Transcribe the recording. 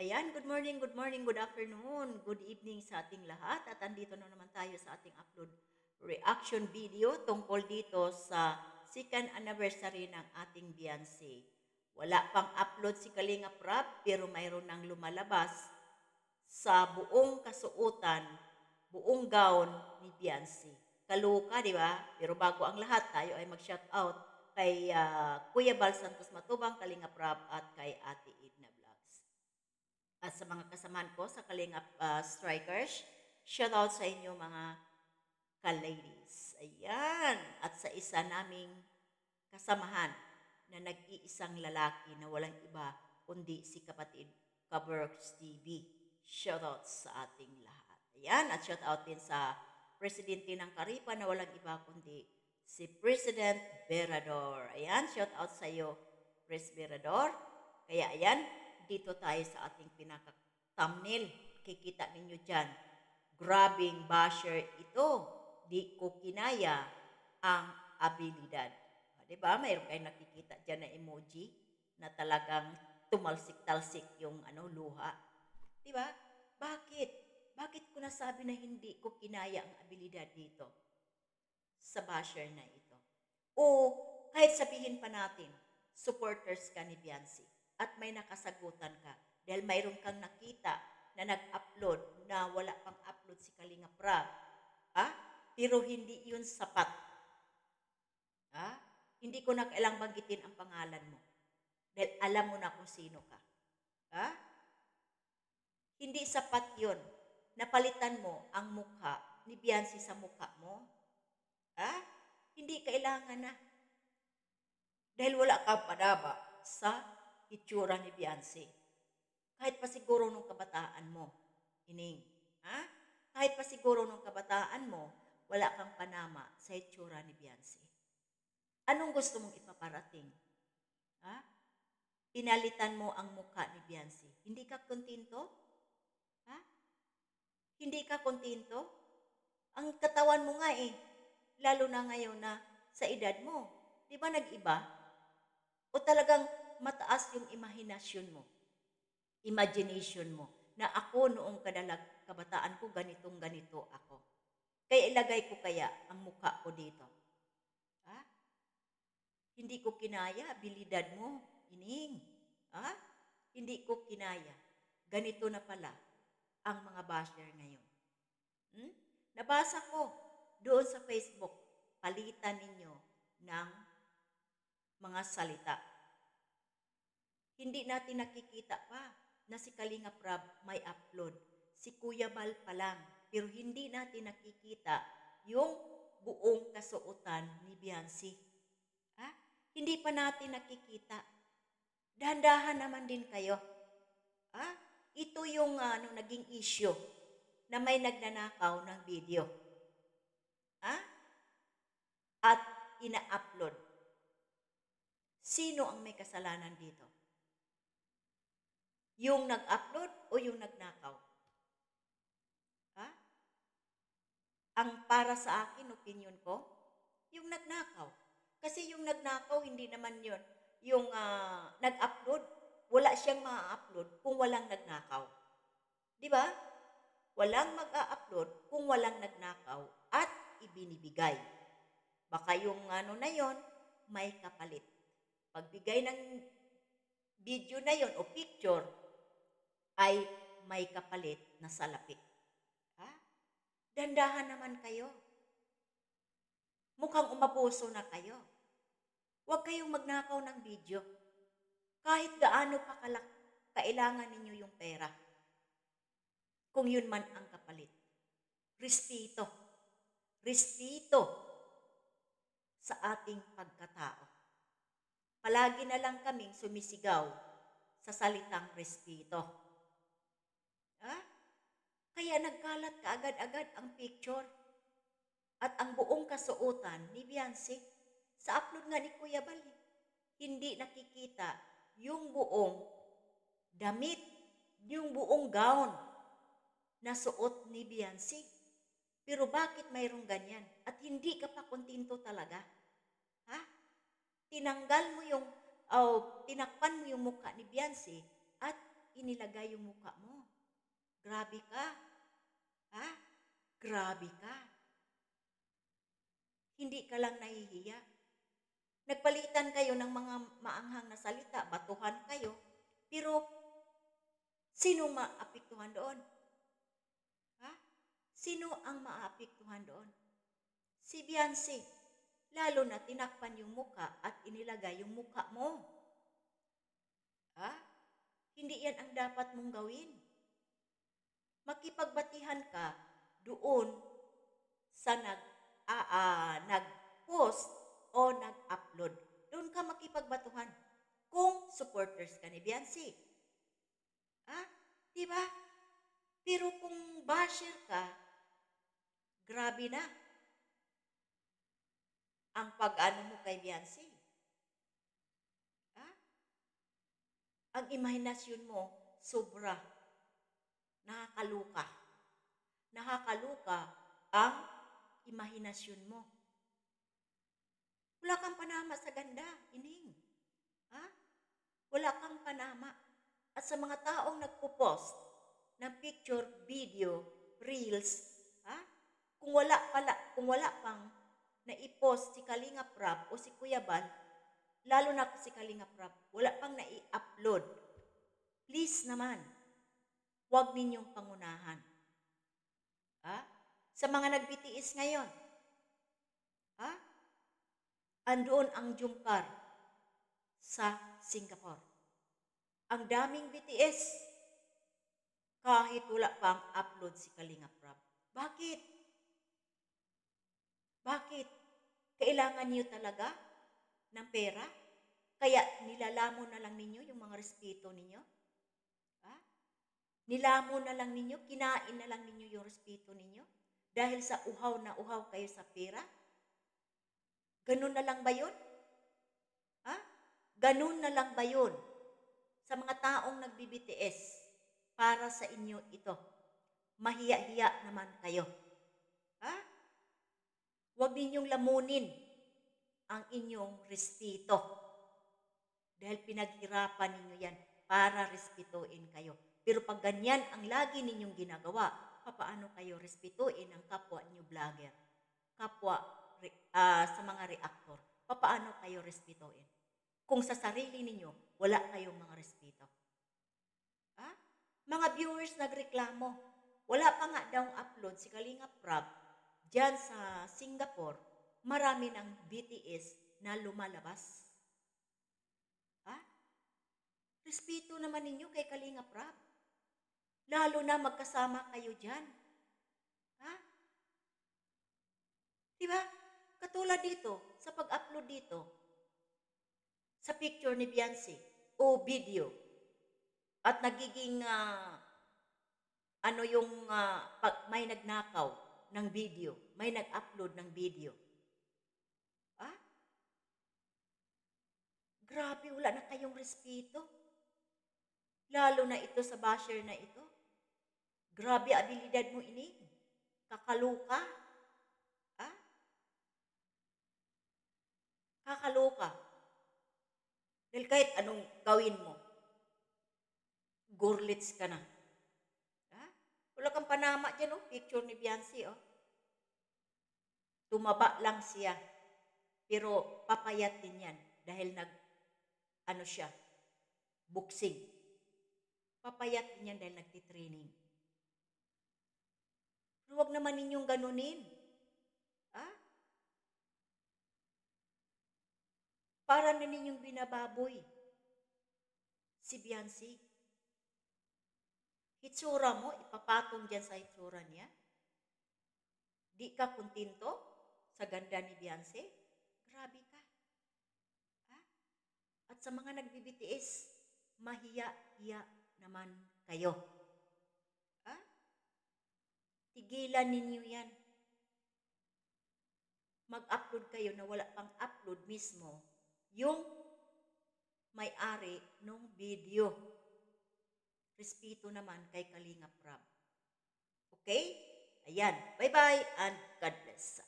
Ayan, good afternoon, good evening sa ating lahat. At andito na naman tayo sa ating upload reaction video tungkol dito sa second anniversary ng ating Beyonce. Wala pang upload si Kalinga Prab pero mayroon nang lumalabas sa buong kasuotan, buong gown ni Beyonce. Kaluka, di ba? Pero bago ang lahat, tayo ay mag-shout out kay Kuya Bal Santos Matubang, Kalinga Prab at kay Ate Edna Vlogs. At sa mga kasamahan ko sa Kalingap Strikers, shout out sa inyo mga ka-ladies. Ayan. At sa isa naming kasamahan na nag-iisang lalaki na walang iba kundi si kapatid Kaberks TV. Shout out sa ating lahat. Ayan. At shout out din sa presidente ng Karipa na walang iba kundi si President Berador. Ayan. Shout out sa iyo, Pres Berador. Kaya ayan, dito tayo sa ating pinaka-thumbnail. Kikita ninyo dyan. Grabing basher ito. Di ko kinaya ang abilidad. Diba? Mayroon kayong nakikita dyan na emoji na talagang tumalsik-talsik yung luha. Diba? Bakit? Bakit ko nasabi na hindi ko kinaya ang abilidad dito sa basher na ito? O kahit sabihin pa natin, supporters ka ni Beyonce at may nakasagutan ka dahil mayroon kang nakita na nag-upload na wala pang upload si Kalinga Prab. Pero hindi yun sapat. Hindi ko na kailang banggitin ang pangalan mo dahil alam mo na kung sino ka. Hindi sapat yun. Napalitan mo ang mukha ni Beyonce sa mukha mo. Hindi kailangan na. Dahil wala kang padaba sa itsura ni Beyonce. Kahit pa siguro nung kabataan mo, ining. Kahit pa siguro nung kabataan mo, wala kang panama sa itsura ni Beyonce. Anong gusto mong ipaparating? Pinalitan mo ang mukha ni Beyonce. Hindi ka kontento? Hindi ka kontento? Ang katawan mo nga lalo na ngayon na sa edad mo. Di ba nag-iba? O talagang mataas yung imahinasyon mo, imagination mo, na ako noong kabataan ko, ganito ako. Kaya ilagay ko kaya ang mukha ko dito. Hindi ko kinaya, abilidad mo, ining. Hindi ko kinaya. Ganito na pala ang mga basher ngayon. Nabasa ko doon sa Facebook, palitan ninyo ng mga salita. Hindi natin nakikita pa na si Kalinga Prab may upload. Si Kuya Bal pa lang. Pero hindi natin nakikita yung buong kasuotan ni Beyonce. Hindi pa natin nakikita. Dahan-dahan naman din kayo. Ito yung naging issue na may nagnanakaw ng video. At ina-upload. Sino ang may kasalanan dito? Yung nag-upload o yung nagnakaw? Ang para sa akin, opinion ko, yung nagnakaw. Kasi yung nagnakaw, hindi naman yun. Yung nag-upload, wala siyang ma-upload kung walang nagnakaw. Di ba? Walang mag-a-upload kung walang nagnakaw at ibinibigay. Baka yung na yon, may kapalit. Pagbigay ng video na yon o picture, ay may kapalit na salapi. Dandahan naman kayo. Mukhang umabuso na kayo. Huwag kayong magnakaw ng video. Kahit gaano pa kailangan ninyo yung pera. Kung yun man ang kapalit. Respeto. Respeto sa ating pagkatao. Palagi na lang kaming sumisigaw sa salitang respeto. Kaya nagkalat kaagad-agad ang picture at ang buong kasuotan ni Beyonce sa upload nga ni Kuya Bal. Hindi nakikita yung buong damit, yung buong gown na suot ni Beyonce. Pero bakit mayroong ganyan? At hindi ka pa kontento talaga? Tinanggal mo yung, tinakpan mo yung mukha ni Beyonce at inilagay yung mukha mo. Grabe ka. Ha? Grabe ka. Hindi ka lang nahihiya. Nagpalitan kayo ng mga maanghang na salita, batuhan kayo, pero sino maapektuhan doon? Ha? Sino ang maapektuhan doon? Si Beyonce. Lalo na tinakpan yung mukha at inilagay yung mukha mo. Ha? Hindi yan ang dapat mong gawin. Makipagbatihan ka doon sa nag-post o nag-upload. Doon ka makipagbatuhan kung supporters ka ni Beyonce. Ha? Diba? Pero kung basher ka, grabe na ang pag-ano mo kay Beyonce. Ha? Ang imahinasyon mo, sobra. Nakakaluka. Nakakaluka ang imahinasyon mo. Wala kang panama sa ganda, ining. Ha? Wala kang panama. At sa mga taong nagpo-post ng picture, video, reels, ha? Kung wala pang na-i-post si Kalinga Prab o si Kuya Bal, lalo na si Kalinga Prab, wala pang na-i-upload. Please naman, huwag ninyong pangunahan. Ha? Sa mga nag-BTS ngayon, ha? Andoon ang Jungkar sa Singapore. Ang daming BTS, kahit wala pang upload si Kalinga Prab. Bakit? Bakit? Kailangan niyo talaga ng pera? Kaya nilalamon na lang ninyo yung mga respeto ninyo? Ha? Nilamon na lang ninyo, kinain na lang ninyo yung respeto ninyo? Dahil sa uhaw na uhaw kayo sa pera? Ganun na lang ba yun? Ha? Ganun na lang ba yun? Sa mga taong nagbi-BTS, para sa inyo ito. Mahiya-hiya naman kayo. Ha? Huwag ninyong lamunin ang inyong respeto. Dahil pinaghirapan ninyo yan para respetuin kayo. Pero pag ganyan ang lagi ninyong ginagawa, paano kayo respetuin ang kapwa niyo vlogger? Kapwa sa mga reactor, paano kayo respetuin? Kung sa sarili ninyo, wala kayong mga respeto. Ha? Mga viewers nagreklamo, wala pa nga daw upload si Kalinga Prab dyan sa Singapore, marami ng BTS na lumalabas. Ha? Respeto naman ninyo kay Kalinga Prab. Lalo na magkasama kayo dyan. Ha? Diba? Katulad dito, sa pag-upload dito, sa picture ni Beyonce o video, at nagiging pag may nagnakaw ng video, may nag-upload ng video. Ah? Grabe, wala na kayong respeto. Lalo na ito sa basher na ito. Grabe abilidad mo ini. Kakaloka. Ah? Kakaloka. Dahil kahit anong gawin mo, gorlits ka na. Ah? Wala kang panama dyan, oh. Picture ni Beyonce, oh. Tumaba lang siya. Pero papayat din yan dahil siya, boxing. Papayat din yan dahil nagtitraining. Pero huwag naman ninyong ganunin. Ah? Para na ninyong binababoy si Beyonce. Hitsura mo, ipapatong dyan sa hitsura niya. Di ka kontento sa ganda ni Beyonce? Grabe ka. Ha? At sa mga nagbi-BTS, mahiya-hiya naman kayo. Ha? Tigilan ninyo yan. Mag-upload kayo na wala pang upload mismo yung may-ari ng video. Respeto naman kay Kalinga Prab. Okay? Ayan. Bye-bye and God bless.